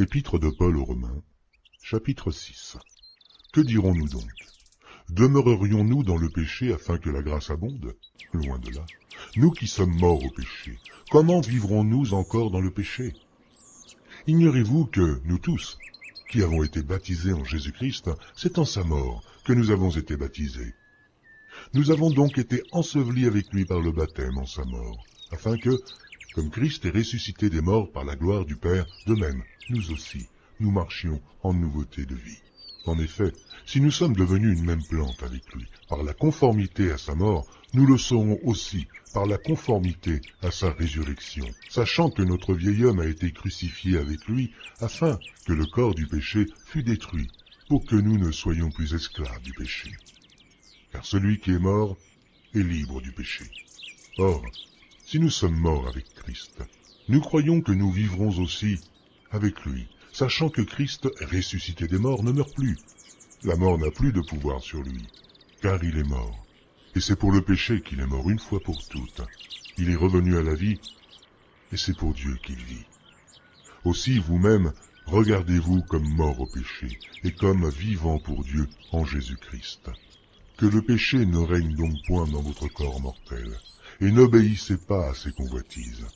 Épître de Paul aux Romains, chapitre 6. Que dirons-nous donc? Demeurerions-nous dans le péché afin que la grâce abonde? Loin de là. Nous qui sommes morts au péché, comment vivrons-nous encore dans le péché? Ignorez-vous que nous tous, qui avons été baptisés en Jésus-Christ, c'est en sa mort que nous avons été baptisés. Nous avons donc été ensevelis avec lui par le baptême en sa mort, afin que, comme Christ est ressuscité des morts par la gloire du Père, de même, nous aussi, nous marchions en nouveauté de vie. En effet, si nous sommes devenus une même plante avec lui, par la conformité à sa mort, nous le serons aussi par la conformité à sa résurrection, sachant que notre vieil homme a été crucifié avec lui, afin que le corps du péché fût détruit, pour que nous ne soyons plus esclaves du péché. Car celui qui est mort est libre du péché. Or, si nous sommes morts avec Christ, nous croyons que nous vivrons aussi avec lui, sachant que Christ, ressuscité des morts, ne meurt plus. La mort n'a plus de pouvoir sur lui, car il est mort. Et c'est pour le péché qu'il est mort une fois pour toutes. Il est revenu à la vie, et c'est pour Dieu qu'il vit. Aussi, vous-même, regardez-vous comme morts au péché, et comme vivants pour Dieu en Jésus-Christ. Que le péché ne règne donc point dans votre corps mortel, et n'obéissez pas à ses convoitises.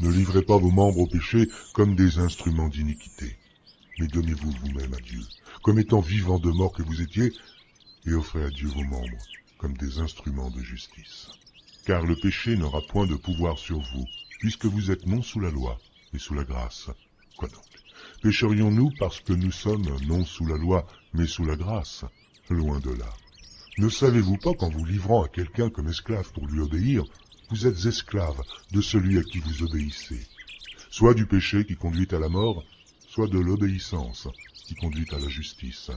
Ne livrez pas vos membres au péché comme des instruments d'iniquité, mais donnez-vous vous-même à Dieu, comme étant vivants de mort que vous étiez, et offrez à Dieu vos membres comme des instruments de justice. Car le péché n'aura point de pouvoir sur vous, puisque vous êtes non sous la loi, mais sous la grâce. Quoi donc? Pécherions-nous parce que nous sommes non sous la loi, mais sous la grâce? Loin de là. Ne savez-vous pas qu'en vous livrant à quelqu'un comme esclave pour lui obéir, vous êtes esclave de celui à qui vous obéissez, soit du péché qui conduit à la mort, soit de l'obéissance qui conduit à la justice.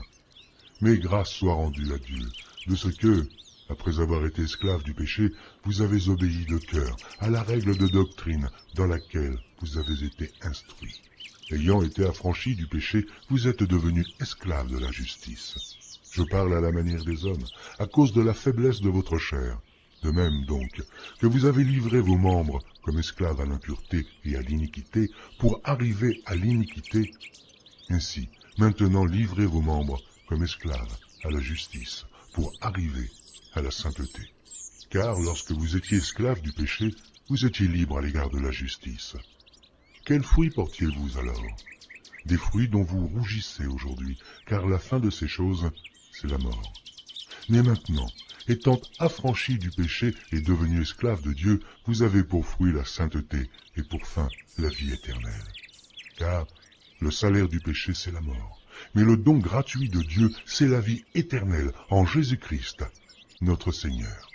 Mais grâce soit rendue à Dieu, de ce que, après avoir été esclave du péché, vous avez obéi de cœur à la règle de doctrine dans laquelle vous avez été instruits. Ayant été affranchis du péché, vous êtes devenus esclaves de la justice. Je parle à la manière des hommes, à cause de la faiblesse de votre chair. De même donc, que vous avez livré vos membres comme esclaves à l'impureté et à l'iniquité, pour arriver à l'iniquité. Ainsi, maintenant livrez vos membres comme esclaves à la justice, pour arriver à la sainteté. Car lorsque vous étiez esclaves du péché, vous étiez libres à l'égard de la justice. Quels fruits portiez-vous alors? Des fruits dont vous rougissez aujourd'hui, car la fin de ces choses, c'est la mort. Mais maintenant, étant affranchis du péché et devenus esclaves de Dieu, vous avez pour fruit la sainteté et pour fin la vie éternelle. Car le salaire du péché, c'est la mort. Mais le don gratuit de Dieu, c'est la vie éternelle en Jésus-Christ, notre Seigneur.